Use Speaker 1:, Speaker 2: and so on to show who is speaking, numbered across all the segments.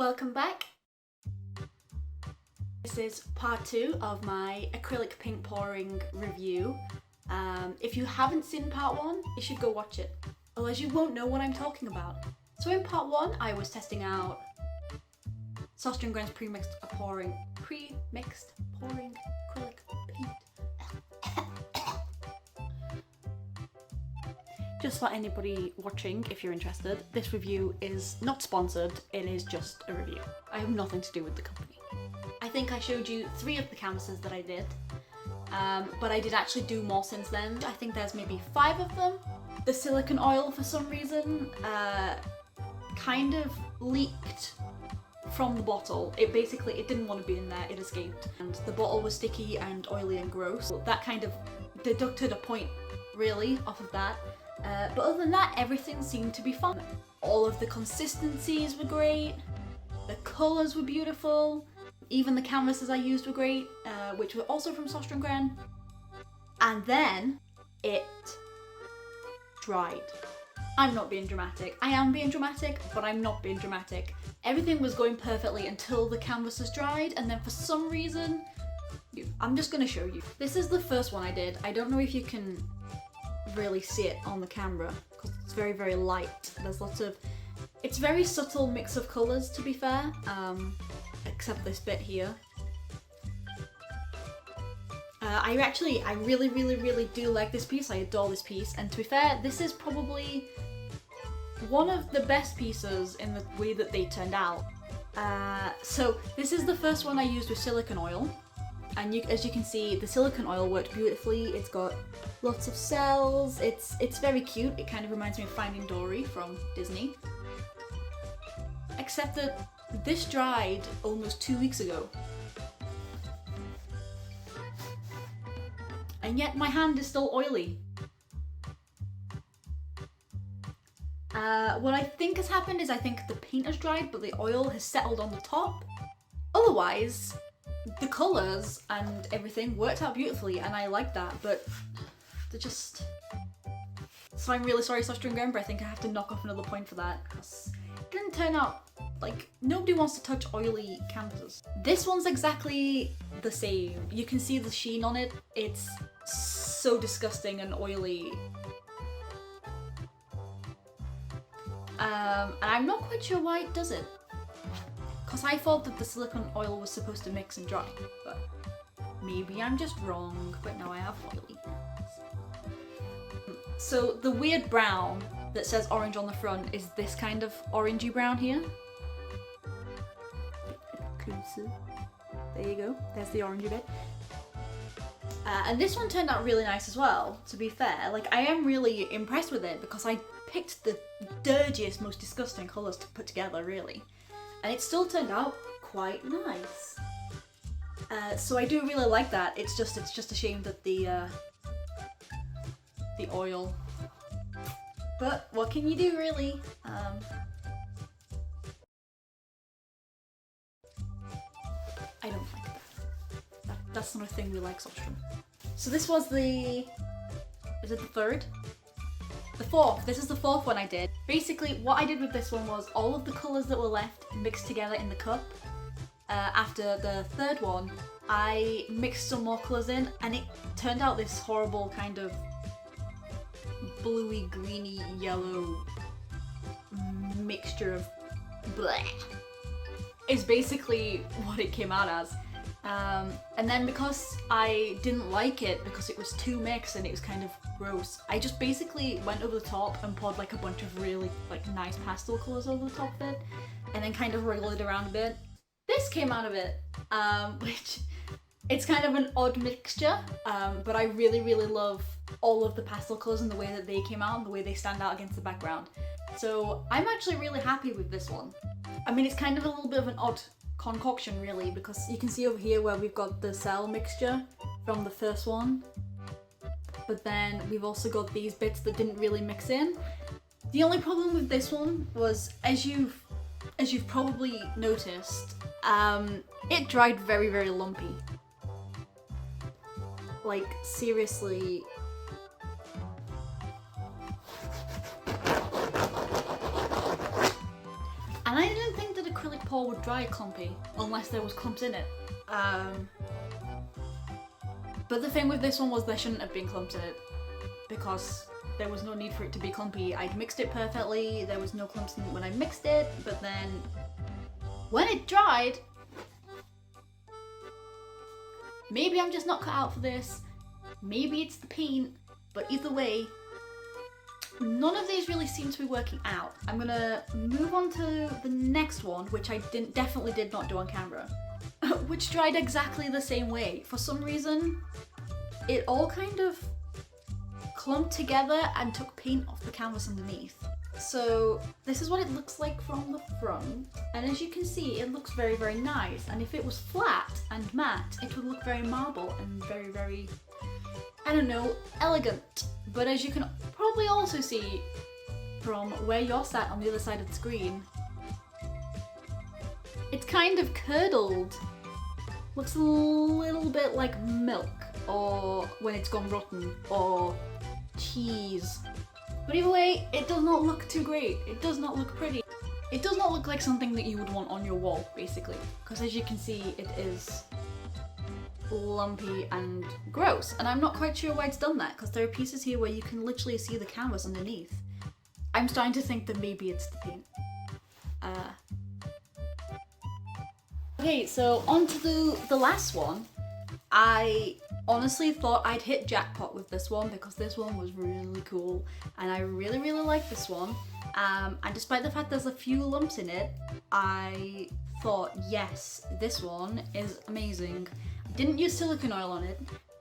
Speaker 1: Welcome back. This is part 2 of my acrylic paint pouring review. If you haven't seen part 1, you should go watch it, otherwise you won't know what I'm talking about. So in part 1, I was testing out Sostrene Grene's pre-mixed pouring acrylic paint. Just for anybody watching, if you're interested, this review is not sponsored, it is just a review. I have nothing to do with the company. I think I showed you 3 of the canvases that I did, but I did actually do more since then. I think there's maybe 5 of them. The silicone oil, for some reason, kind of leaked from the bottle. It didn't want to be in there, it escaped. And the bottle was sticky and oily and gross. That kind of deducted a point, really, off of that. But other than that, everything seemed to be fun. All of the consistencies were great, the colours were beautiful, even the canvases I used were great, which were also from Sostrene Grene. And then it dried. I'm not being dramatic. I am being dramatic, but I'm not being dramatic. Everything was going perfectly until the canvases dried, and then for some reason, I'm just gonna show you. This is the first one I did. I don't know if you can really see it on the camera because it's very, very light. There's lots of, it's very subtle mix of colours, to be fair, except this bit here. I really do like this piece. I adore this piece, and to be fair, this is probably one of the best pieces in the way that they turned out. So this is the first one I used with silicone oil. And as you can see, the silicone oil worked beautifully. It's got lots of cells. It's very cute. It kind of reminds me of Finding Dory from Disney. Except that this dried almost 2 weeks ago. And yet my hand is still oily. What I think has happened is I think the paint has dried, but the oil has settled on the top. Otherwise, the colours and everything worked out beautifully, and I like that, but they're just... So I'm really sorry, Sostrene Grene, but I think I have to knock off another point for that, because it didn't turn out... Like, nobody wants to touch oily canvases. This one's exactly the same. You can see the sheen on it. It's so disgusting and oily. And I'm not quite sure why it does it. Because I thought that the silicone oil was supposed to mix and dry, but maybe I'm just wrong, but now I have oily hands. So the weird brown that says orange on the front is this kind of orangey brown here. Closer. There you go, there's the orangey bit. And this one turned out really nice as well, to be fair. Like, I am really impressed with it because I picked the dirtiest, most disgusting colours to put together, really. And it still turned out quite nice. So I do really like that. It's just a shame that the oil. But what can you do, really? I don't like that. That's not a thing we like, Sostrene. So this was the... Is it the third? The fourth. This is the fourth one I did. Basically, what I did with this one was all of the colours that were left mixed together in the cup. After the third one, I mixed some more colours in, and it turned out this horrible kind of bluey, greeny, yellow mixture of bleh. Is basically what it came out as. And then because I didn't like it because it was too mixed and it was kind of gross, I just basically went over the top and poured like a bunch of really like nice pastel colours over the top of it, and then kind of wriggled it around a bit. This came out of it, which it's kind of an odd mixture, but I really love all of the pastel colours and the way that they came out and the way they stand out against the background. So I'm actually really happy with this one. I mean, it's kind of a little bit of an odd concoction, really, because you can see over here where we've got the cell mixture from the first one, but then we've also got these bits that didn't really mix in. The only problem with this one was, as you've probably noticed, it dried very lumpy. Like, seriously. And I didn't think that acrylic pour would dry clumpy unless there was clumps in it. But the thing with this one was there shouldn't have been clumps in it because there was no need for it to be clumpy. I'd mixed it perfectly, there was no clumps in it when I mixed it, but then when it dried, maybe I'm just not cut out for this, maybe it's the paint, but either way, none of these really seem to be working out. I'm gonna move on to the next one, which I definitely did not do on camera, which dried exactly the same way. For some reason, it all kind of clumped together and took paint off the canvas underneath. So this is what it looks like from the front, and as you can see, it looks very, very nice. And if it was flat and matte, it would look very marble and very, very, I don't know, elegant. But as you can probably also see from where you're sat on the other side of the screen, it's kind of curdled. Looks a little bit like milk, or when it's gone rotten, or cheese. But either way, it does not look too great. It does not look pretty. It does not look like something that you would want on your wall, basically. Because as you can see, it is lumpy and gross. And I'm not quite sure why it's done that, because there are pieces here where you can literally see the canvas underneath. I'm starting to think that maybe it's the paint. Okay, so on to the last one. I honestly thought I'd hit jackpot with this one because this one was really cool and I really, really like this one. And despite the fact there's a few lumps in it, I thought, yes, this one is amazing. I didn't use silicone oil on it.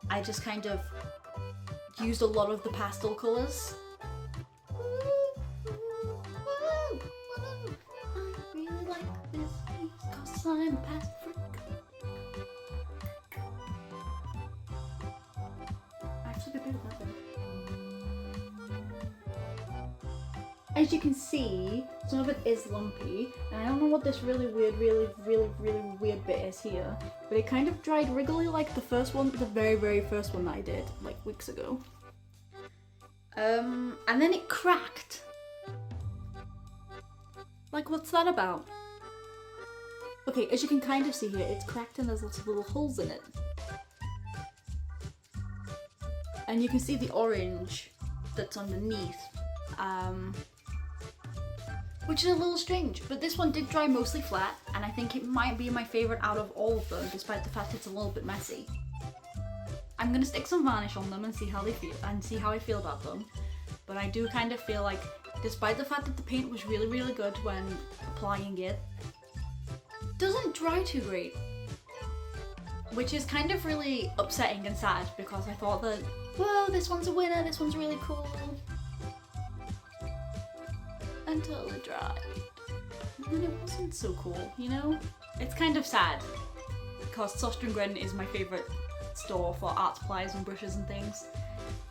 Speaker 1: I just kind of used a lot of the pastel colours. I really like this piece 'cause I'm a pastel freak. As you can see, some of it is lumpy, and I don't know what this really weird bit is here, but it kind of dried wriggly like the first one, the very, very first one that I did, like weeks ago. And then it cracked. Like, what's that about? Okay, as you can kind of see here, it's cracked and there's lots of little holes in it. And you can see the orange that's underneath, which is a little strange, but this one did dry mostly flat, and I think it might be my favourite out of all of them, despite the fact it's a little bit messy. I'm gonna stick some varnish on them and see how they feel, and see how I feel about them, but I do kind of feel like, despite the fact that the paint was really, really good when applying it, it doesn't dry too great. Which is kind of really upsetting and sad, because I thought that, whoa, this one's a winner, this one's really cool. Until it dried. And then it wasn't so cool, you know? It's kind of sad, because Sostrene Grene is my favourite store for art supplies and brushes and things.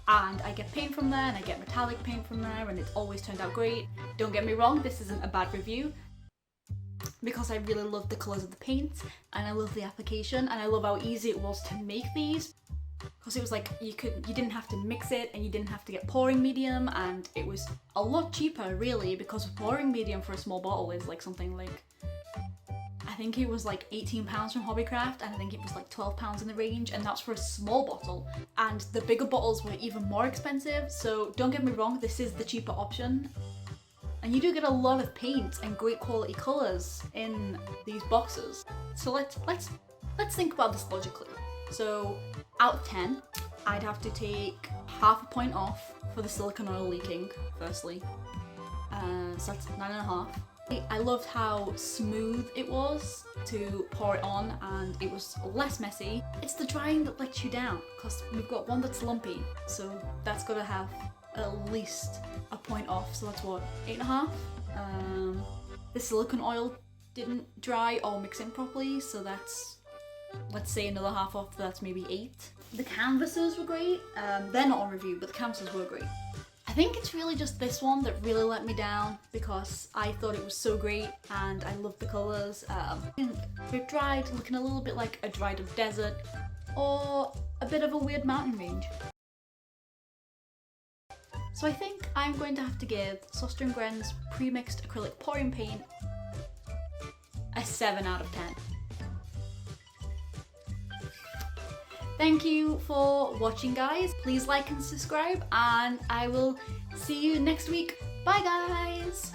Speaker 1: And I get paint from there, and I get metallic paint from there, and it's always turned out great. Don't get me wrong, this isn't a bad review, because I really love the colours of the paint, and I love the application, and I love how easy it was to make these. Because it was like, you didn't have to mix it, and you didn't have to get pouring medium, and it was a lot cheaper really, because pouring medium for a small bottle is like something like, I think it was like £18 from Hobbycraft, and I think it was like £12 in the range, and that's for a small bottle. And the bigger bottles were even more expensive, so don't get me wrong, this is the cheaper option. And you do get a lot of paint and great quality colours in these boxes. So let's think about this logically. So out of 10, I'd have to take half a point off for the silicone oil leaking, firstly. So that's 9.5. I loved how smooth it was to pour it on, and it was less messy. It's the drying that lets you down, because we've got one that's lumpy, so that's got to have at least a point off, so that's what, 8.5? The silicone oil didn't dry or mix in properly, so that's, let's say, another half off, that's maybe 8. The canvases were great. They're not on review, but the canvases were great. I think it's really just this one that really let me down, because I thought it was so great and I loved the colours. It dried looking a little bit like a dried up desert or a bit of a weird mountain range. So I think I'm going to have to give Sostrene Grene's pre-mixed acrylic pouring paint a 7 out of 10. Thank you for watching, guys. Please like and subscribe, and I will see you next week. Bye, guys.